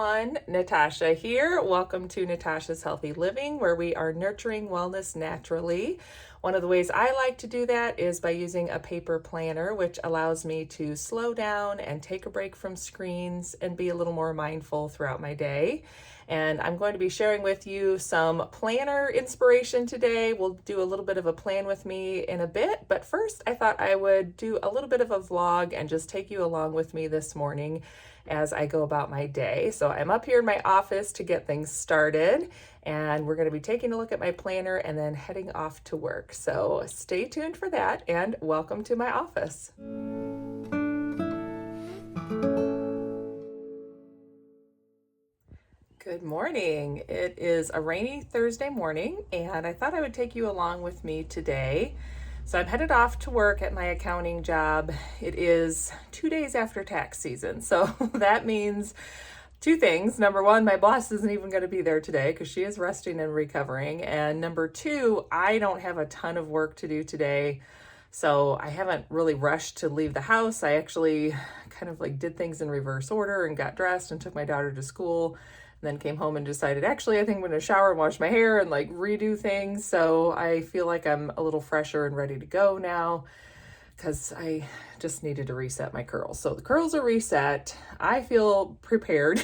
everyone, Natasha here. Welcome to Natasha's Healthy Living, where we are nurturing wellness naturally. One of the ways I like to do that is by using a paper planner, which allows me to slow down and take a break from screens and be a little more mindful throughout my day. And I'm going to be sharing with you some planner inspiration today. We'll do a little bit of a plan with me in a bit, but first I thought I would do a little bit of a vlog and just take you along with me this morning as I go about my day. So I'm up here in my office to get things started, and we're going to be taking a look at my planner and then heading off to work. So stay tuned for that, and welcome to my office. Good morning. It is a rainy Thursday morning, and I thought I would take you along with me today. So I'm headed off to work at my accounting job. It is 2 days after tax season. So that means two things. Number one, my boss isn't even going to be there today because she is resting and recovering. And number two, I don't have a ton of work to do today. So I haven't really rushed to leave the house. I actually kind of did things in reverse order and got dressed and took my daughter to school. Then came home and decided, actually, I think I'm going to shower and wash my hair and redo things. So I feel like I'm a little fresher and ready to go now because I just needed to reset my curls. So the curls are reset. I feel prepared.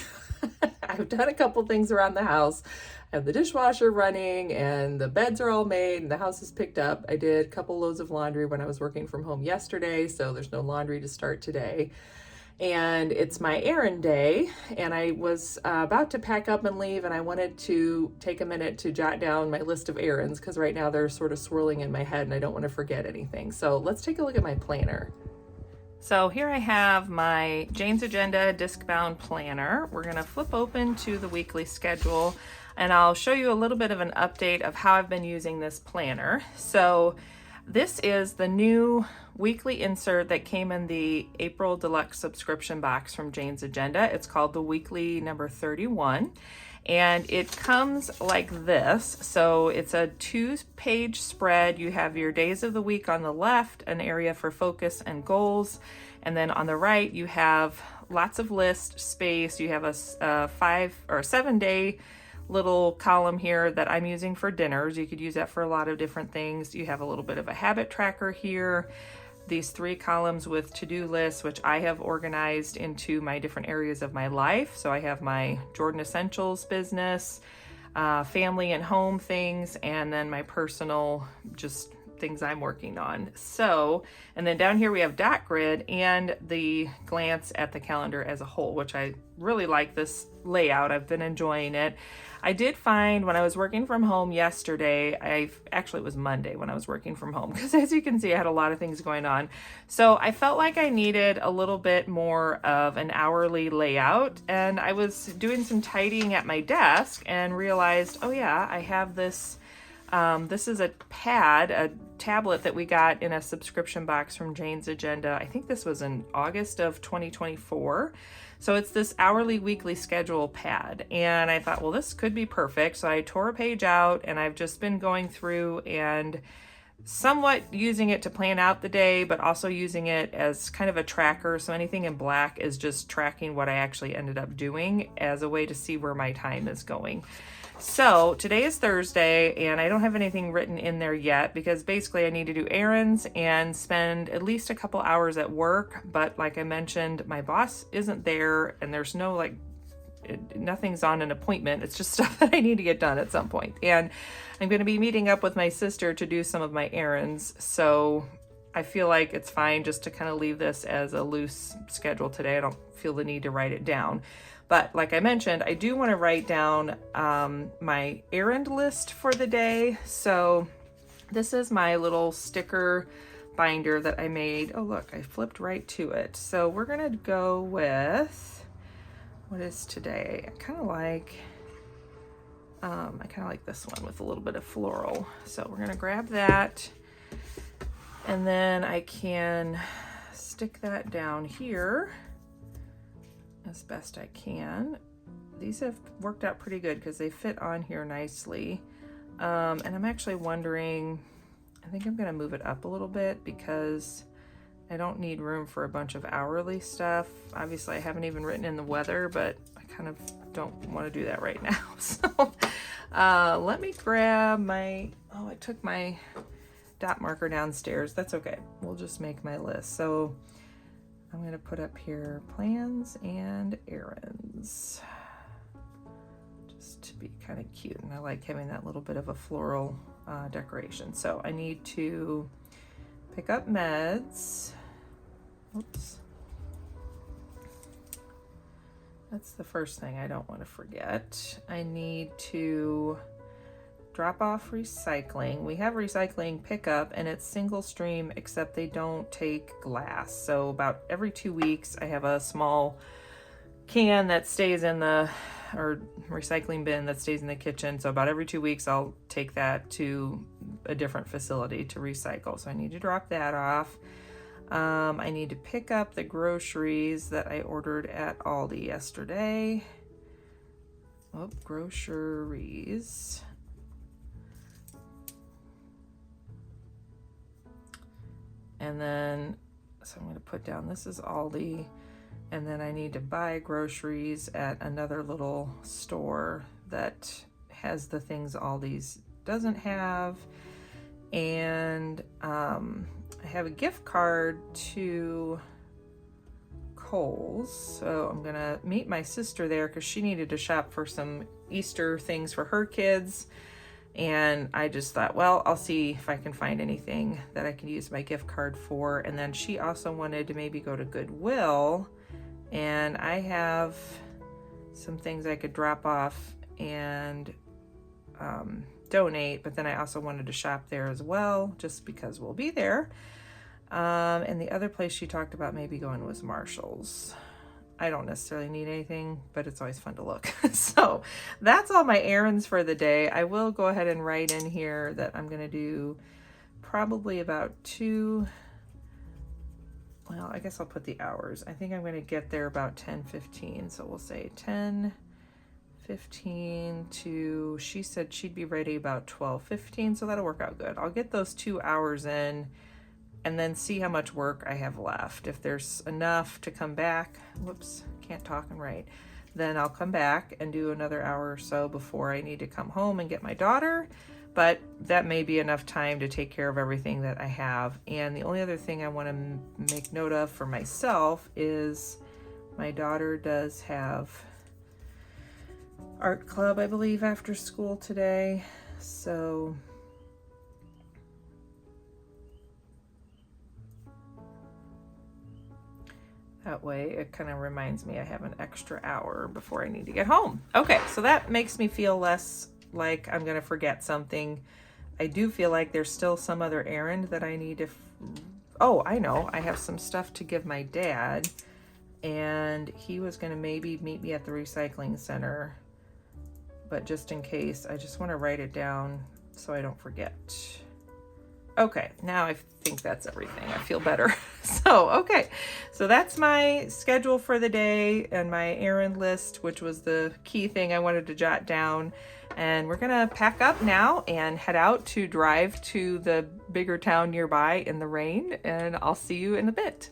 I've done a couple things around the house. I have the dishwasher running and the beds are all made and the house is picked up. I did a couple loads of laundry when I was working from home yesterday, so there's no laundry to start today. And it's my errand day, and I was about to pack up and leave, and I wanted to take a minute to jot down my list of errands because right now they're sort of swirling in my head and I don't want to forget anything. So let's take a look at my planner. So here I have my Jane's Agenda disc-bound planner. We're going to flip open to the weekly schedule, and I'll show you a little bit of an update of how I've been using this planner. So this is the new weekly insert that came in the April Deluxe Subscription Box from Jane's Agenda. It's called the weekly number 31, and it comes like this. So it's a 2-page spread. You have your days of the week on the left, an area for focus and goals, and then on the right you have lots of list space. You have a 5 or 7 day little column here that I'm using for dinners. You could use that for a lot of different things. You have a little bit of a habit tracker here. These 3 columns with to-do lists, which I have organized into my different areas of my life. So I have my Jordan Essentials business, family and home things, and then my personal just things I'm working on. So, and then down here we have dot grid and the glance at the calendar as a whole, which I really like this layout. I've been enjoying it. I did find when I was working from home yesterday, it was Monday when I was working from home, because as you can see, I had a lot of things going on. So I felt like I needed a little bit more of an hourly layout, and I was doing some tidying at my desk and realized, oh yeah, I have this. This is a tablet that we got in a subscription box from Jane's Agenda. I think this was in August of 2024. So it's this hourly weekly schedule pad. And I thought, well, this could be perfect. So I tore a page out and I've just been going through and somewhat using it to plan out the day, but also using it as kind of a tracker. So anything in black is just tracking what I actually ended up doing as a way to see where my time is going. So today is Thursday and I don't have anything written in there yet because basically I need to do errands and spend at least a couple hours at work. But like I mentioned, my boss isn't there and there's no nothing's on an appointment. It's just stuff that I need to get done at some point. And I'm going to be meeting up with my sister to do some of my errands. So I feel like it's fine just to kind of leave this as a loose schedule today. I don't feel the need to write it down. But like I mentioned, I do want to write down my errand list for the day. So this is my little sticker binder that I made. Oh, look, I flipped right to it. So we're going to go with, what is today? I kind of like this one with a little bit of floral. So we're going to grab that. And then I can stick that down here as best I can. These have worked out pretty good because they fit on here nicely. And I'm actually wondering, I think I'm going to move it up a little bit because I don't need room for a bunch of hourly stuff. Obviously, I haven't even written in the weather, but I kind of don't want to do that right now. So let me grab my, oh, I took my dot marker downstairs. That's okay. We'll just make my list. So I'm going to put up here plans and errands, just to be kind of cute. And I like having that little bit of a floral decoration. So I need to pick up meds. Oops. That's the first thing I don't want to forget. I need to drop off recycling. We have recycling pickup and it's single stream, except they don't take glass. So about every 2 weeks, I have a small can that stays in the, or recycling bin that stays in the kitchen. So about every 2 weeks, I'll take that to a different facility to recycle. So I need to drop that off. I need to pick up the groceries that I ordered at Aldi yesterday. Oh, groceries. And then, so I'm going to put down, this is Aldi. And then I need to buy groceries at another little store that has the things Aldi's doesn't have. And I have a gift card to Kohl's. So I'm going to meet my sister there because she needed to shop for some Easter things for her kids. And I just thought, well, I'll see if I can find anything that I can use my gift card for. And then she also wanted to maybe go to Goodwill. And I have some things I could drop off and donate, but then I also wanted to shop there as well, just because we'll be there. And the other place she talked about maybe going was Marshall's. I don't necessarily need anything, but it's always fun to look. So that's all my errands for the day. I will go ahead and write in here that I'm going to do probably about well, I guess I'll put the hours. I think I'm going to get there about 10:15. So we'll say 10:15 to, she said she'd be ready about 12:15. So that'll work out good. I'll get those 2 hours in and then see how much work I have left. If there's enough to come back, whoops, can't talk and write, then I'll come back and do another hour or so before I need to come home and get my daughter. But that may be enough time to take care of everything that I have. And the only other thing I want to make note of for myself is my daughter does have art club, I believe, after school today. So that way it kind of reminds me I have an extra hour before I need to get home. Okay, so that makes me feel less like I'm going to forget something. I do feel like there's still some other errand that I need to, oh, I know, I have some stuff to give my dad, and he was going to maybe meet me at the recycling center, but just in case, I just want to write it down so I don't forget. Okay, now I think that's everything. I feel better. So, okay, so that's my schedule for the day and my errand list, which was the key thing I wanted to jot down. And we're gonna pack up now and head out to drive to the bigger town nearby in the rain, and I'll see you in a bit.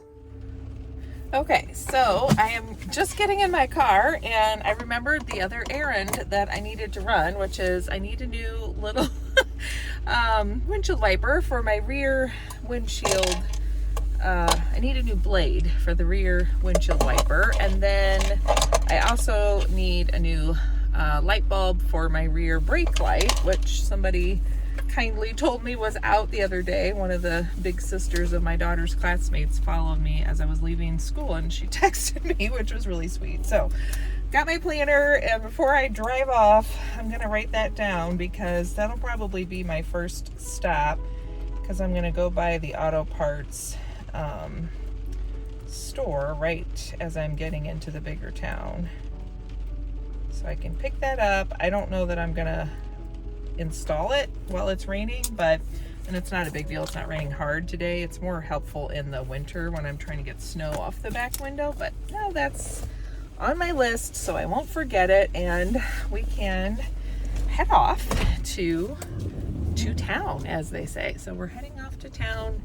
Okay, so I am just getting in my car and I remembered the other errand that I needed to run, which is I need a new little windshield wiper for my rear windshield. I need a new blade for the rear windshield wiper, and then I also need a new light bulb for my rear brake light, which somebody kindly told me was out the other day. One of the big sisters of my daughter's classmates followed me as I was leaving school, and she texted me, which was really sweet. So got my planner, and before I drive off, I'm gonna write that down because that'll probably be my first stop, because I'm gonna go by the auto parts store right as I'm getting into the bigger town. So I can pick that up. I don't know that I'm gonna install it while it's raining, and it's not a big deal. It's not raining hard today. It's more helpful in the winter when I'm trying to get snow off the back window, but no, that's on my list so I won't forget it, and we can head off to town, as they say. So we're heading off to town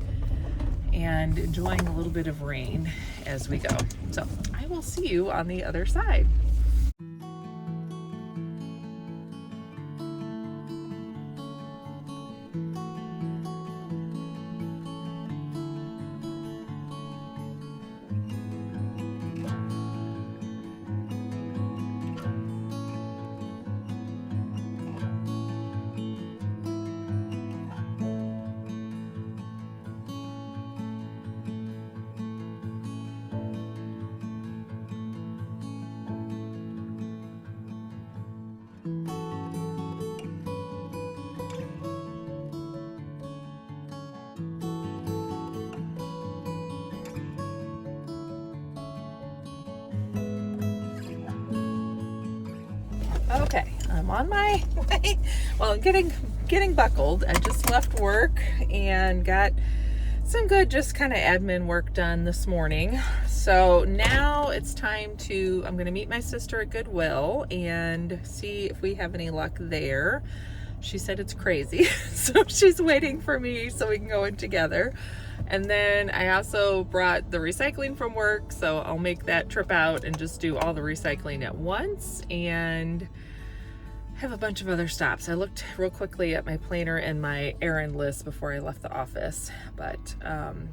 and enjoying a little bit of rain as we go. So I will see you on the other side. Okay, I'm on my way. Well, getting buckled. I just left work and got some good just kind of admin work done this morning. So now it's time I'm going to meet my sister at Goodwill and see if we have any luck there. She said it's crazy, so she's waiting for me so we can go in together. And then I also brought the recycling from work, so I'll make that trip out and just do all the recycling at once and have a bunch of other stops. I looked real quickly at my planner and my errand list before I left the office, but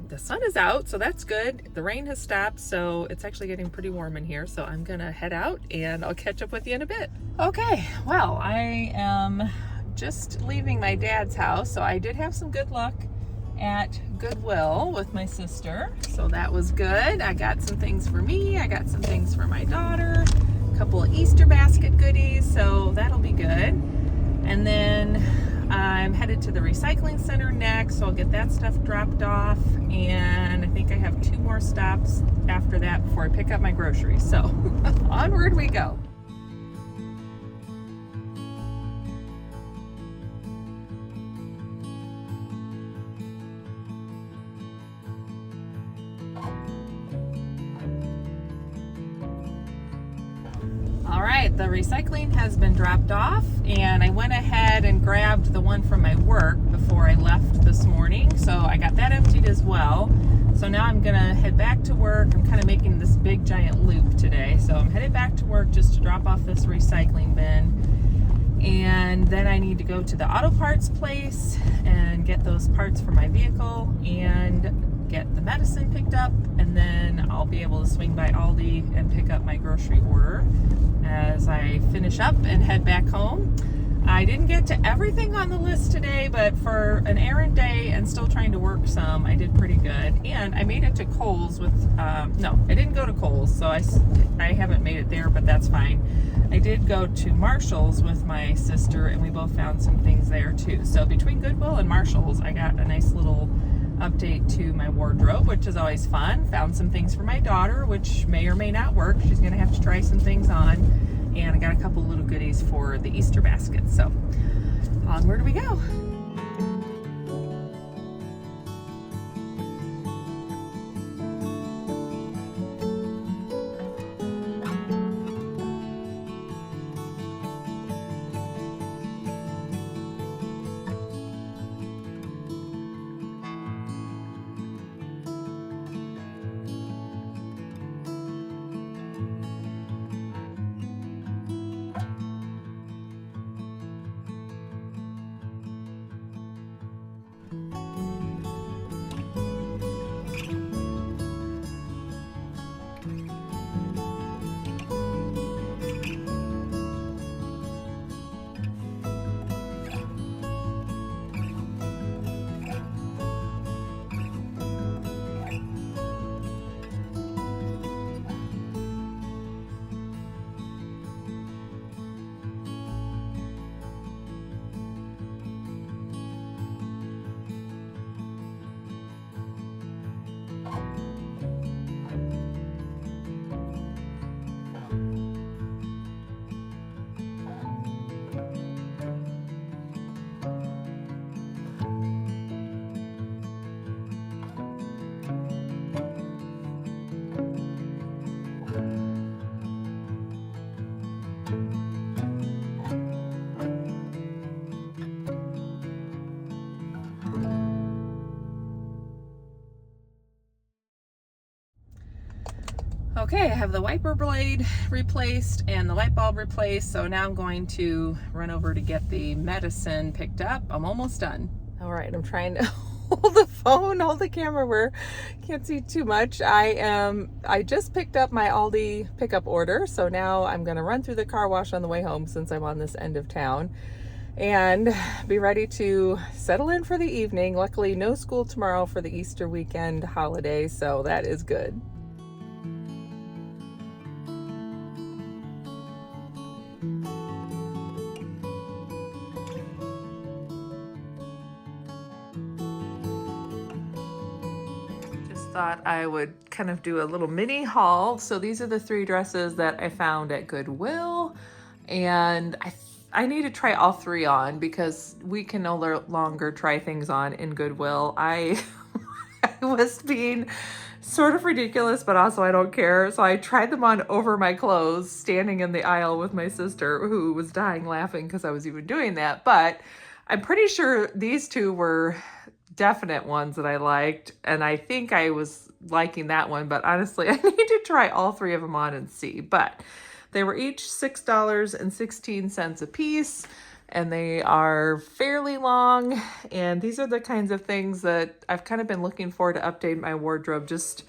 the sun is out, so that's good. The rain has stopped, so it's actually getting pretty warm in here, so I'm gonna head out and I'll catch up with you in a bit. Okay, well, I am just leaving my dad's house, so I did have some good luck at Goodwill with my sister, so that was good. I got some things for me, I got some things for my daughter, a couple of Easter basket goodies, so that'll be good. And then I'm headed to the recycling center next, so I'll get that stuff dropped off, and I think I have 2 more stops after that before I pick up my groceries, so onward we go. All right, the recycling has been dropped off, and I went ahead and grabbed the one from my work before I left this morning, so I got that emptied as well. So now I'm gonna head back to work. I'm kind of making this big giant loop today, so I'm headed back to work just to drop off this recycling bin, and then I need to go to the auto parts place and get those parts for my vehicle and get the medicine picked up, and then I'll be able to swing by Aldi and pick up my grocery order as I finish up and head back home. I didn't get to everything on the list today, but for an errand day and still trying to work some, I did pretty good. And I made it to Kohl's with, no, I didn't go to Kohl's, so I haven't made it there, but that's fine. I did go to Marshall's with my sister, and we both found some things there too. So between Goodwill and Marshall's, I got a nice little update to my wardrobe, which is always fun. Found some things for my daughter, which may or may not work. She's gonna have to try some things on. And I got a couple little goodies for the Easter basket. So onward we go. Okay, I have the wiper blade replaced and the light bulb replaced, so now I'm going to run over to get the medicine picked up. I'm almost done. All right, I'm trying to hold the phone, hold the camera where you can't see too much. I just picked up my Aldi pickup order, so now I'm gonna run through the car wash on the way home since I'm on this end of town and be ready to settle in for the evening. Luckily, no school tomorrow for the Easter weekend holiday, so that is good. Thought I would kind of do a little mini haul. So these are the 3 dresses that I found at Goodwill, And I need to try all three on because we can no longer try things on in Goodwill. I I was being sort of ridiculous, but also I don't care. So I tried them on over my clothes, standing in the aisle with my sister, who was dying laughing because I was even doing that. But I'm pretty sure these two were definite ones that I liked, and I think I was liking that one, but honestly, I need to try all three of them on and see. But they were each $6.16 a piece, and they are fairly long, and these are the kinds of things that I've kind of been looking for to update my wardrobe. Just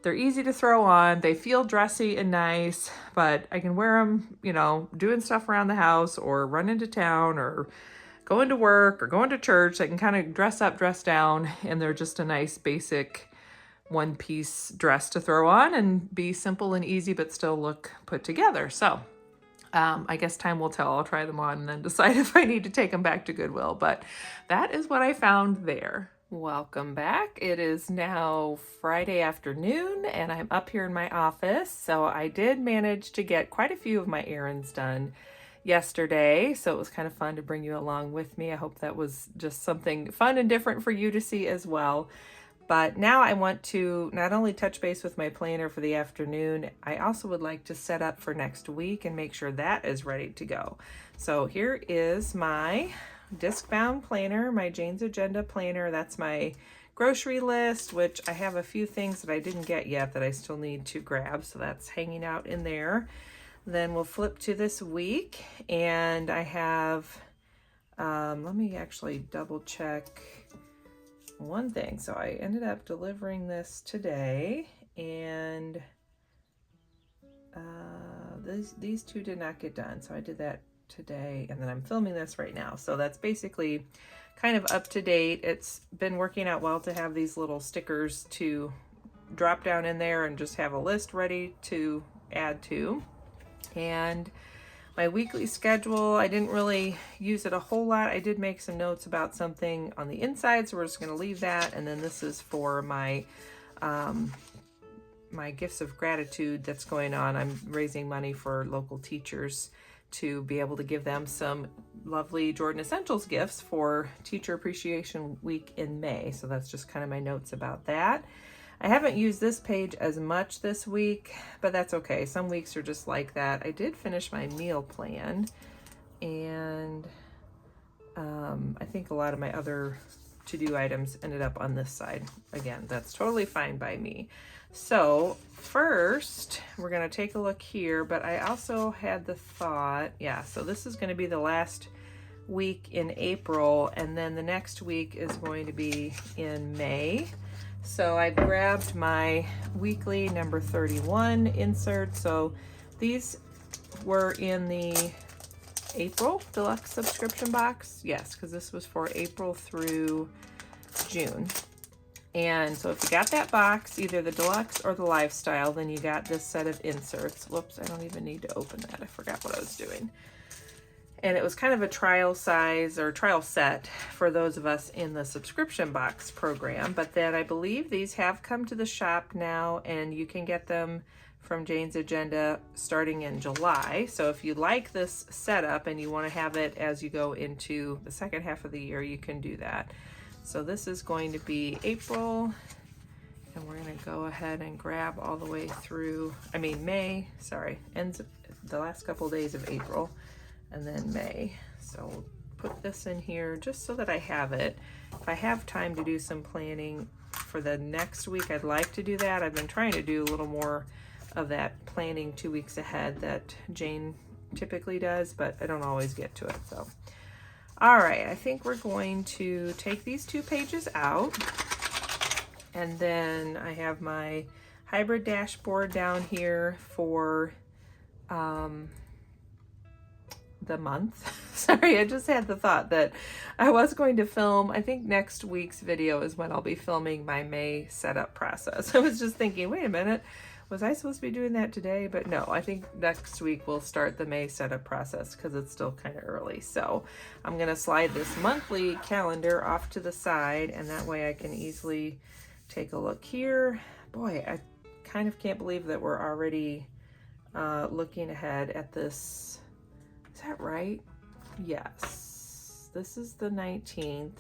they're easy to throw on, they feel dressy and nice, but I can wear them, you know, doing stuff around the house or run into town or going to work or going to church. I can kind of dress up, dress down, and they're just a nice basic one-piece dress to throw on and be simple and easy, but still look put together. So I guess time will tell. I'll try them on and then decide if I need to take them back to Goodwill, but that is what I found there. Welcome back. It is now Friday afternoon and I'm up here in my office. So I did manage to get quite a few of my errands done yesterday. So it was kind of fun to bring you along with me. I hope that was just something fun and different for you to see as well. But now I want to not only touch base with my planner for the afternoon, I also would like to set up for next week and make sure that is ready to go. So here is my disc-bound planner, my Jane's Agenda planner. That's my grocery list, which I have a few things that I didn't get yet that I still need to grab. So that's hanging out in there. Then we'll flip to this week and I have, let me actually double check one thing. So I ended up delivering this today and these two did not get done. So I did that today and then I'm filming this right now. So that's basically kind of up to date. It's been working out well to have these little stickers to drop down in there and just have a list ready to add to. And my weekly schedule, I didn't really use it a whole lot. I did make some notes about something on the inside, so we're just going to leave that. And then this is for my my gifts of gratitude that's going on. I'm raising money for local teachers to be able to give them some lovely Jordan Essentials gifts for Teacher Appreciation Week in May. So that's just kind of my notes about that. I haven't used this page as much this week, but that's okay. Some weeks are just like that. I did finish my meal plan, and I think a lot of my other to-do items ended up on this side. Again, that's totally fine by me. So first, we're going to take a look here, but I also had the thought, yeah, so this is going to be the last week in April, and then the next week is going to be in May. So I grabbed my weekly number 31 insert. So these were in the April Deluxe Subscription Box. Yes, because this was for April through June. And so if you got that box, either the Deluxe or the Lifestyle, then you got this set of inserts. Whoops, I don't even need to open that. I forgot what I was doing. And it was kind of a trial size or trial set for those of us in the subscription box program. But then I believe these have come to the shop now and you can get them from Jane's Agenda starting in July. So if you like this setup and you want to have it as you go into the second half of the year, you can do that. So this is going to be April, and we're going to go ahead and grab all the way through, May, sorry, ends the last couple of days of April. And then May. So we'll put this in here just so that I have it. If I have time to do some planning for the next week, I'd like to do that. I've been trying to do a little more of that planning 2 weeks ahead that Jane typically does, but I don't always get to it. So, all right, I think we're going to take these 2 pages out. And then I have my hybrid dashboard down here for the month. Sorry, I just had the thought that I was going to film, I think next week's video is when I'll be filming my May setup process. I was just thinking, wait a minute, was I supposed to be doing that today? But no, I think next week we'll start the May setup process because it's still kind of early. So I'm going to slide this monthly calendar off to the side, and that way I can easily take a look here. Boy, I kind of can't believe that we're already looking ahead at this Is that right? Yes. This is the 19th.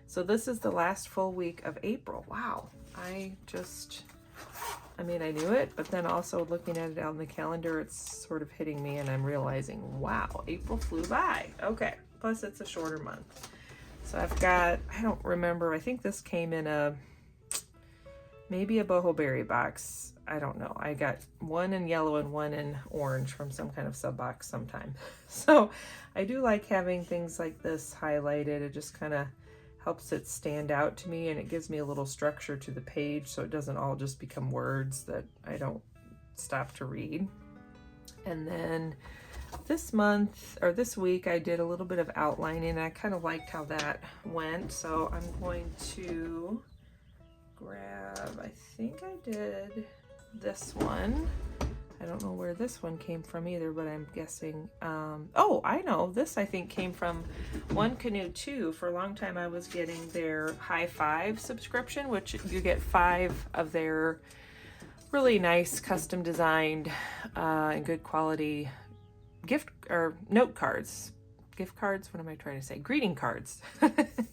So this is the last full week of April. Wow. I mean, I knew it, but then also looking at it on the calendar, it's sort of hitting me and I'm realizing, wow, April flew by. Okay. Plus it's a shorter month. So I've got, I don't remember, I think this came in maybe a boho berry box. I don't know. I got one in yellow and one in orange from some kind of sub box sometime. So I do like having things like this highlighted. It just kind of helps it stand out to me, and it gives me a little structure to the page so it doesn't all just become words that I don't stop to read. And then this month, or this week, I did a little bit of outlining, and I kind of liked how that went. So I'm going to grab, I think I did this one. I don't know where this one came from either, but I'm guessing, oh, I know, this I think came from One Canoe 2. For a long time I was getting their High Five subscription, which you get 5 of their really nice custom designed and good quality gift or note cards. Gift cards, what am I trying to say? Greeting cards.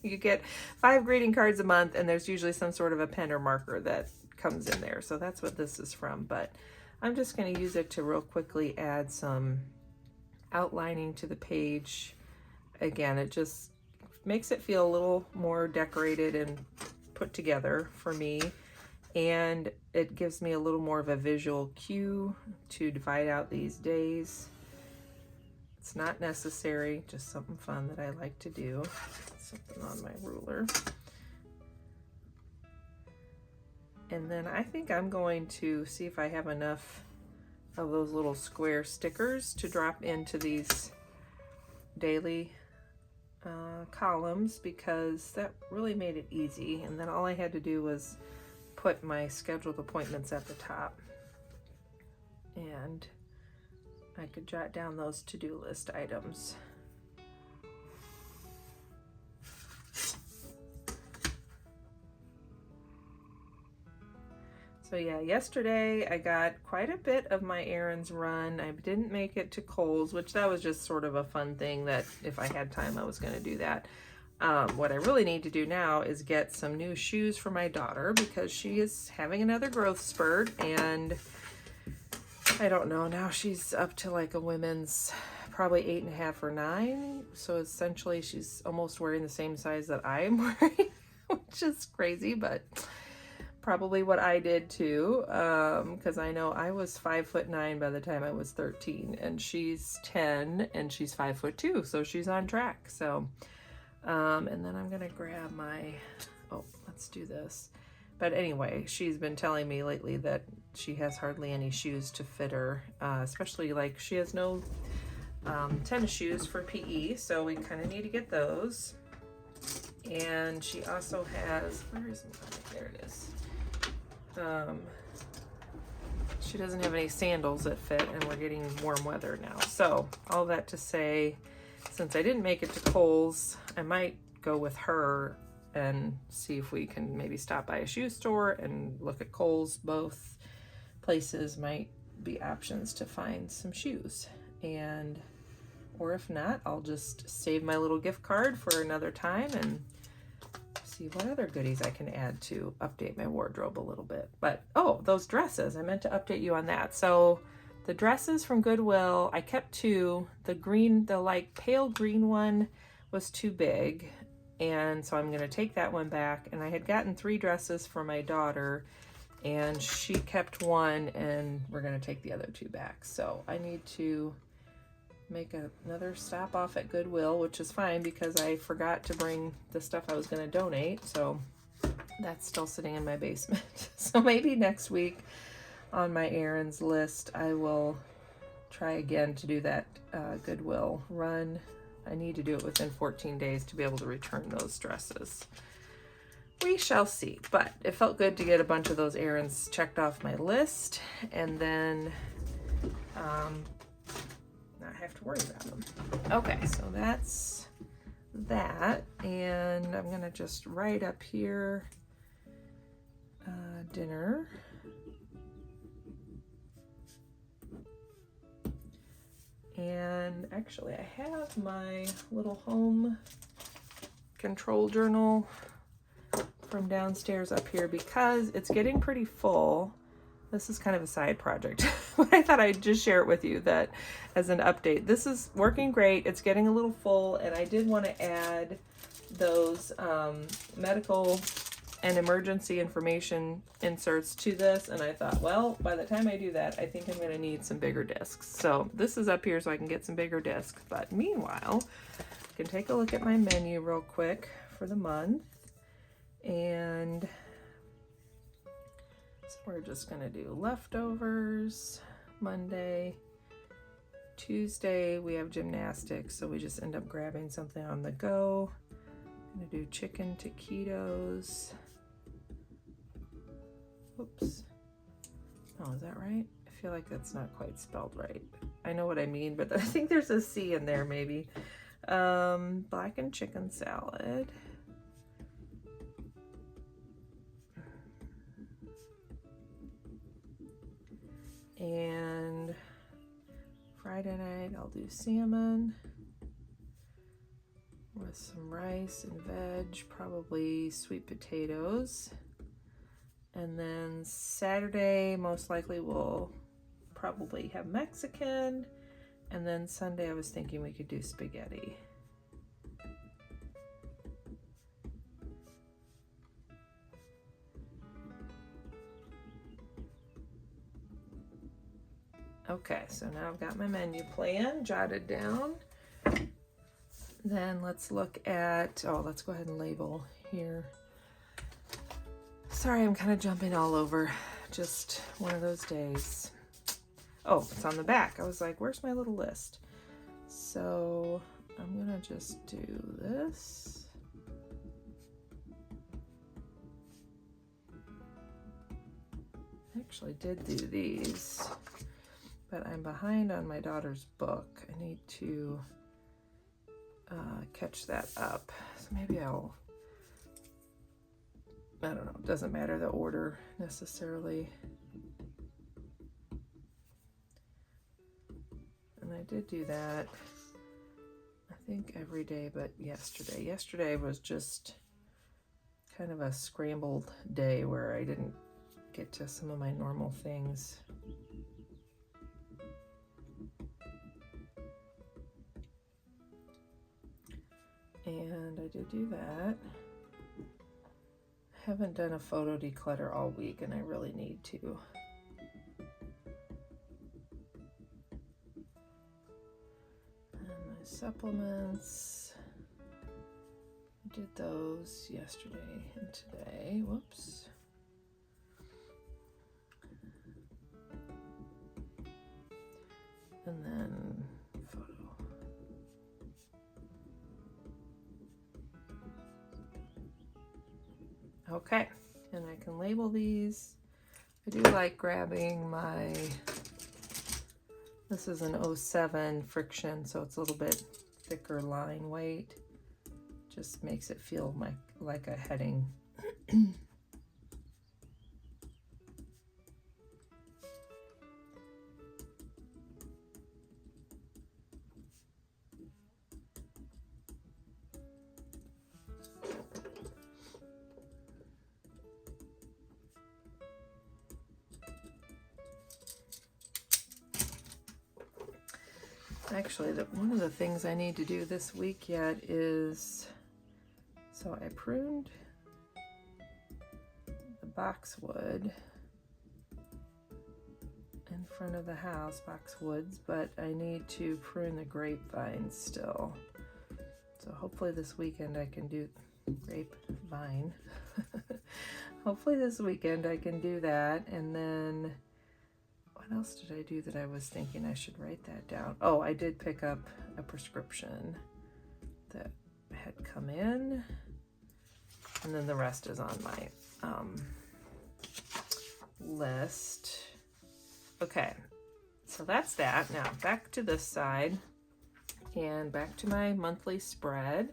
You get 5 greeting cards a month, and there's usually some sort of a pen or marker that comes in there. So that's what this is from, but I'm just going to use it to real quickly add some outlining to the page. Again, it just makes it feel a little more decorated and put together for me, and it gives me a little more of a visual cue to divide out these days. It's not necessary, just something fun that I like to do. Something on my ruler. And then I think I'm going to see if I have enough of those little square stickers to drop into these daily columns, because that really made it easy. And then all I had to do was put my scheduled appointments at the top, and I could jot down those to-do list items. So yeah, yesterday I got quite a bit of my errands run. I didn't make it to Kohl's, which that was just sort of a fun thing that if I had time, I was going to do that. What I really need to do now is get some new shoes for my daughter, because she is having another growth spurt, and I don't know, now she's up to like a women's probably 8.5 or 9. So essentially she's almost wearing the same size that I am wearing, which is crazy, but probably what I did too, because I know I was 5'9" by the time I was 13, and she's 10 and she's 5'2", so she's on track. So and then I'm gonna grab my, oh, let's do this. But anyway, she's been telling me lately that she has hardly any shoes to fit her, especially like she has no tennis shoes for PE, so we kind of need to get those. And she also has, where is mine? There it is. She doesn't have any sandals that fit, and we're getting warm weather now. So all that to say, since I didn't make it to Kohl's, I might go with her and see if we can maybe stop by a shoe store and look at Kohl's. Both places might be options to find some shoes. And or if not, I'll just save my little gift card for another time and see what other goodies I can add to update my wardrobe a little bit. But oh, those dresses, I meant to update you on that. So the dresses from Goodwill, I kept 2. The green, the like pale green one was too big, and so I'm going to take that one back. And I had gotten 3 dresses for my daughter, and she kept 1, and we're going to take the other 2 back. So I need to make another stop off at Goodwill, which is fine because I forgot to bring the stuff I was going to donate. So that's still sitting in my basement. So maybe next week on my errands list, I will try again to do that Goodwill run. I need to do it within 14 days to be able to return those dresses. We shall see, but it felt good to get a bunch of those errands checked off my list, and then not have to worry about them. Okay, so that's that, and I'm gonna just write up here dinner. And actually I have my little home control journal from downstairs up here because it's getting pretty full. This is kind of a side project, but I thought I'd just share it with you that as an update. This is working great. It's getting a little full, and I did want to add those medical and emergency information inserts to this, and I thought, well, by the time I do that, I think I'm going to need some bigger discs. So this is up here so I can get some bigger discs, but meanwhile, I can take a look at my menu real quick for the month, and so we're just going to do leftovers Monday. Tuesday we have gymnastics, so we just end up grabbing something on the go. I'm going to do chicken taquitos. Oops. Oh, is that right? I feel like that's not quite spelled right. I know what I mean, but I think there's a C in there maybe. Blackened chicken salad. And Friday night I'll do salmon with some rice and veg, probably sweet potatoes. And then Saturday most likely we'll probably have Mexican. And then Sunday I was thinking we could do spaghetti. Okay, so now I've got my menu plan jotted down. Then let's look at, let's go ahead and label here. Sorry, I'm kind of jumping all over. Just one of those days. Oh, it's on the back. I was like, where's my little list? So I'm gonna just do this. I actually did do these, but I'm behind on my daughter's book. I need to catch that up. So maybe I don't know, it doesn't matter the order necessarily. And I did do that, I think every day but yesterday. Yesterday was just kind of a scrambled day where I didn't get to some of my normal things. And I did do that. I haven't done a photo declutter all week, and I really need to. And my supplements, I did those yesterday and today. Whoops. And then photo. Okay, and I can label these. I do like grabbing my, this is an 07 friction, so it's a little bit thicker line weight. Just makes it feel like a heading. Actually, one of the things I need to do this week yet is, so I pruned the boxwood in front of the house, boxwoods, but I need to prune the grapevines still. So hopefully this weekend I can do grapevine. Hopefully this weekend I can do that. And then what else did I do that I was thinking I should write that down? Oh, I did pick up a prescription that had come in, and then the rest is on my list. Okay, so that's that. Now back to this side and back to my monthly spread.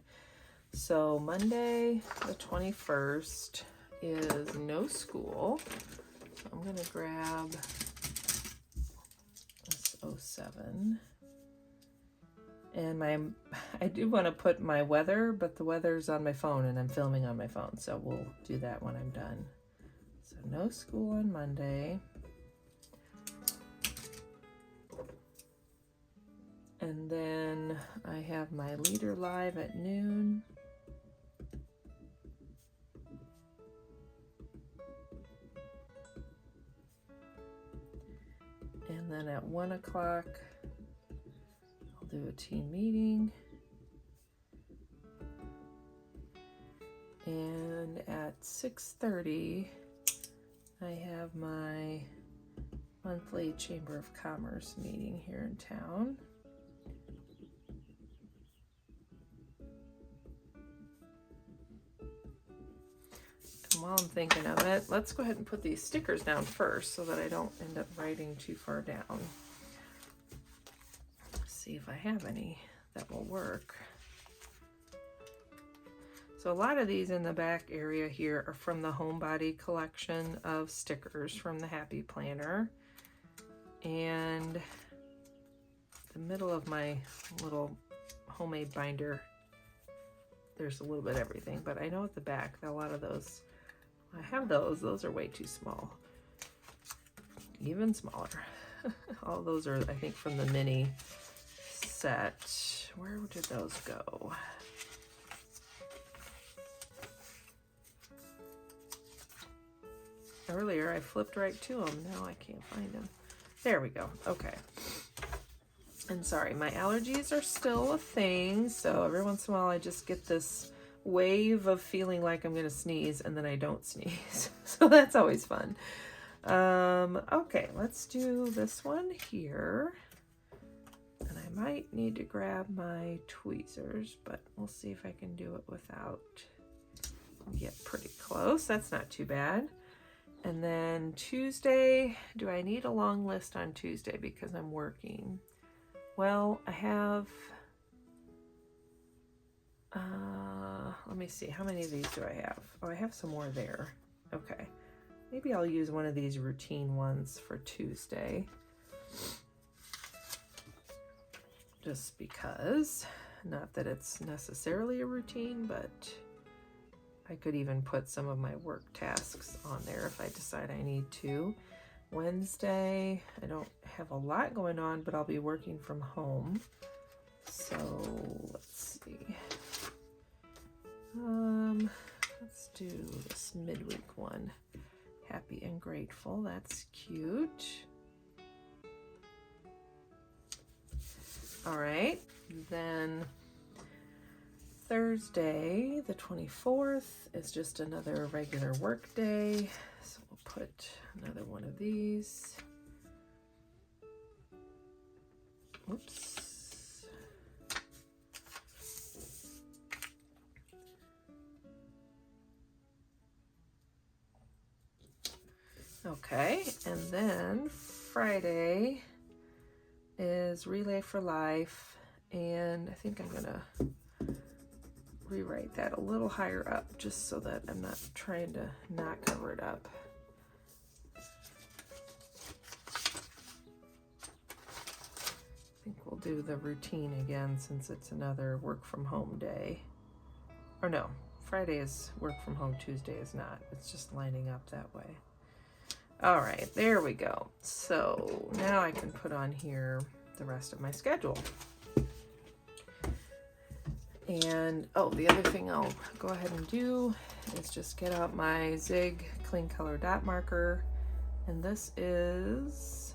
So Monday the 21st is no school. So I'm gonna grab 07. And I do want to put my weather, but the weather's on my phone and I'm filming on my phone, so we'll do that when I'm done. So no school on Monday. And then I have my leader live at noon. And then at 1 o'clock, I'll do a team meeting. And at 6:30, I have my monthly Chamber of Commerce meeting here in town. And while I'm thinking of it, let's go ahead and put these stickers down first so that I don't end up writing too far down. See if I have any that will work. So a lot of these in the back area here are from the Homebody collection of stickers from the Happy Planner. And the middle of my little homemade binder, there's a little bit of everything, but I know at the back, a lot of those, I have those are way too small. Even smaller. All those are, I think, from the mini set. Where did those go? Earlier I flipped right to them. Now I can't find them. There we go. Okay. And sorry, my allergies are still a thing. So every once in a while I just get this wave of feeling like I'm going to sneeze and then I don't sneeze. So that's always fun. Okay, let's do this one here. And I might need to grab my tweezers, but we'll see if I can do it without. Get pretty close. That's not too bad. And then Tuesday, do I need a long list on Tuesday because I'm working? Well, I have, let me see, how many of these do I have? Oh, I have some more there. Okay. Maybe I'll use one of these routine ones for Tuesday. Just because, not that it's necessarily a routine, but I could even put some of my work tasks on there if I decide I need to. Wednesday, I don't have a lot going on, but I'll be working from home. So let's see. Let's do this midweek one. Happy and Grateful, that's cute. All right, then Thursday, the 24th, is just another regular work day. So we'll put another one of these. Oops. Okay, and then Friday is Relay for Life, and I think I'm gonna rewrite that a little higher up just so that I'm not trying to not cover it up. I think we'll do the routine again since it's another work from home day. Or no, Friday is work from home, Tuesday is not. It's just lining up that way. All right, there we go. So now I can put on here the rest of my schedule. And, oh, the other thing I'll go ahead and do is just get out my Zig Clean Color Dot Marker. And this is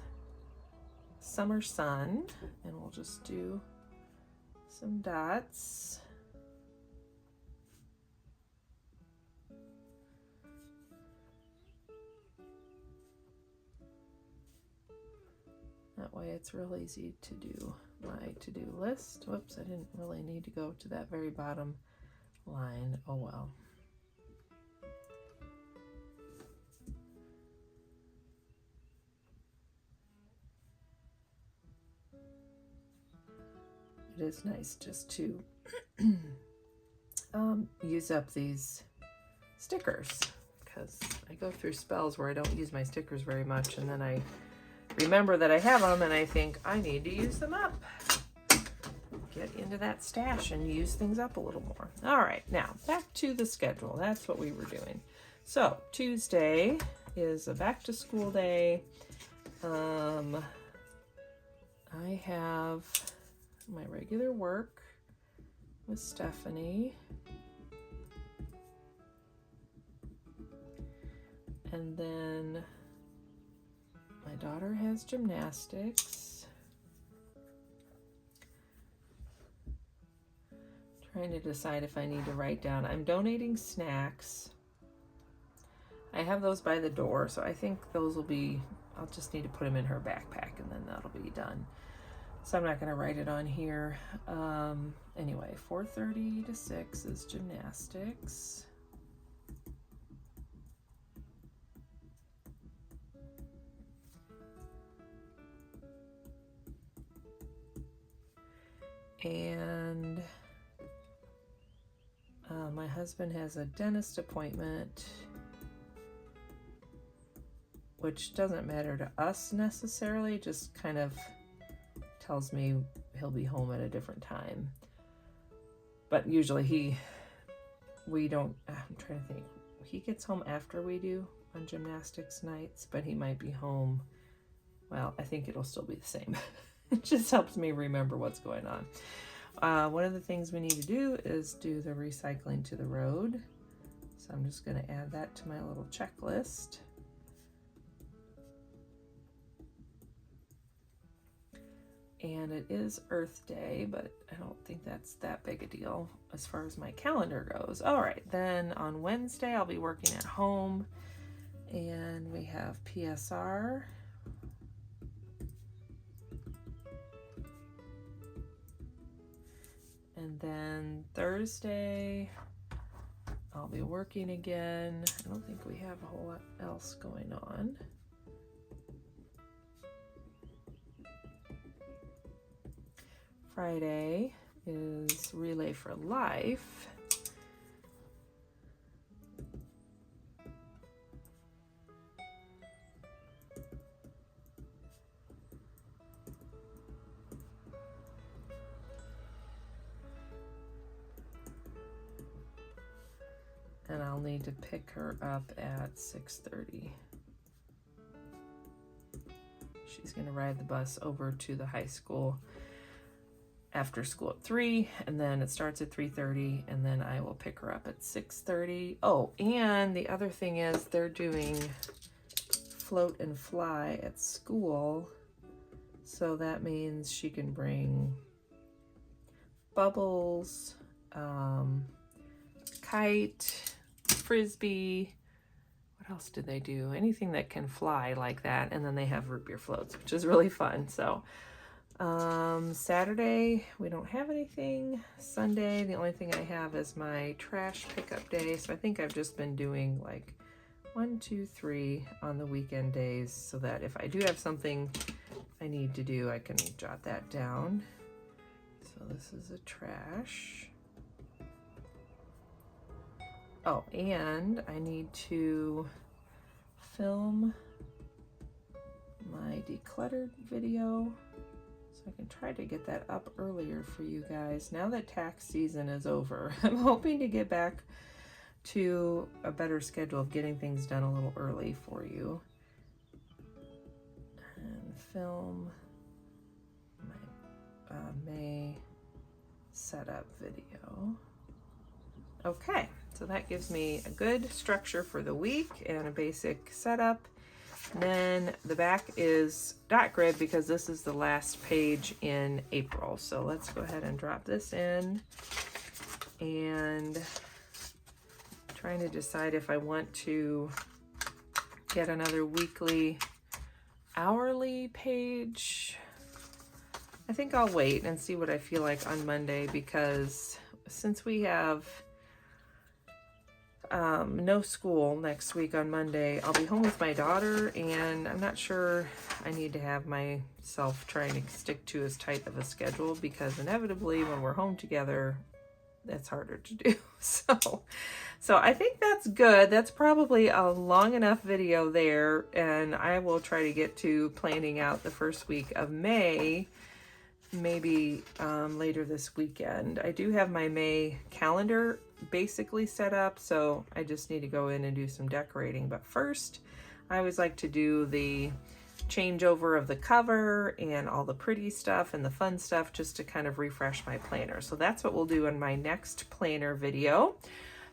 Summer Sun. And we'll just do some dots. That way it's real easy to do my to-do list. Whoops, I didn't really need to go to that very bottom line. Oh well. It is nice just to use up these stickers because I go through spells where I don't use my stickers very much, and then I remember that I have them and I think I need to use them up. get into that stash and use things up a little more. All right, now back to the schedule. That's what we were doing. So Tuesday is a back to school day. I have my regular work with Stephanie. And then my daughter has gymnastics. Trying to decide if I need to write down. I'm donating snacks. I have those by the door, so I think those will be, I'll just need to put them in her backpack and then that'll be done. So I'm not going to write it on here. Anyway, 4:30 to 6 is gymnastics. And my husband has a dentist appointment, which doesn't matter to us necessarily, just kind of tells me he'll be home at a different time. But usually we don't, I'm trying to think, he gets home after we do on gymnastics nights, but he might be home, well, I think it'll still be the same. It just helps me remember what's going on. One of the things we need to do is do the recycling to the road. So I'm just going to add that to my little checklist. And it is Earth Day, but I don't think that's that big a deal as far as my calendar goes. All right, then on Wednesday, I'll be working at home, and we have PSR. And then Thursday, I'll be working again. I don't think we have a whole lot else going on. Friday is Relay for Life. And I'll need to pick her up at 6:30. She's going to ride the bus over to the high school after school at 3, and then it starts at 3:30, and then I will pick her up at 6:30. Oh, and the other thing is they're doing float and fly at school, so that means she can bring bubbles, kite, frisbee. What else did they do? Anything that can fly like that, and then they have root beer floats, which is really fun. So Saturday, we don't have anything. Sunday, the only thing I have is my trash pickup day. So I think I've just been doing like 1, 2, 3 on the weekend days, so that if I do have something I need to do, I can jot that down. So this is a trash. Oh, and I need to film my decluttered video, so I can try to get that up earlier for you guys. Now that tax season is over, I'm hoping to get back to a better schedule of getting things done a little early for you. And film my May setup video. Okay, so that gives me a good structure for the week and a basic setup. And then the back is dot grid because this is the last page in April. So let's go ahead and drop this in, and trying to decide if I want to get another weekly hourly page. I think I'll wait and see what I feel like on Monday, because since we have no school next week on Monday, I'll be home with my daughter, and I'm not sure I need to have myself trying to stick to as tight of a schedule, because inevitably when we're home together, that's harder to do. So I think that's good. That's probably a long enough video there, and I will try to get to planning out the first week of May maybe later this weekend. I do have my May calendar basically set up, so I just need to go in and do some decorating. But first, I always like to do the changeover of the cover and all the pretty stuff and the fun stuff just to kind of refresh my planner. So that's what we'll do in my next planner video.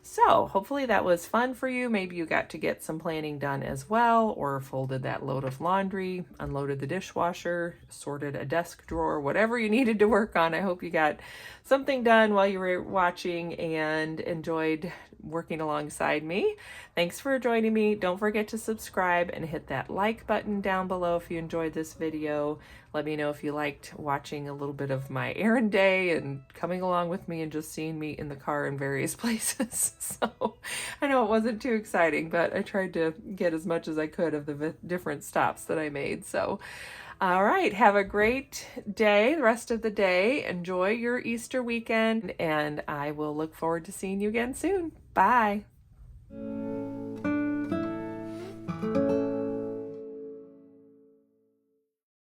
So hopefully that was fun for you. Maybe you got to get some planning done as well, or folded that load of laundry, unloaded the dishwasher, sorted a desk drawer, whatever you needed to work on. I hope you got something done while you were watching and enjoyed working alongside me. Thanks for joining me. Don't forget to subscribe and hit that like button down below if you enjoyed this video. Let me know if you liked watching a little bit of my errand day and coming along with me and just seeing me in the car in various places. So I know it wasn't too exciting, but I tried to get as much as I could of the different stops that I made. So all right, have a great day, the rest of the day. Enjoy your Easter weekend, and I will look forward to seeing you again soon. Bye.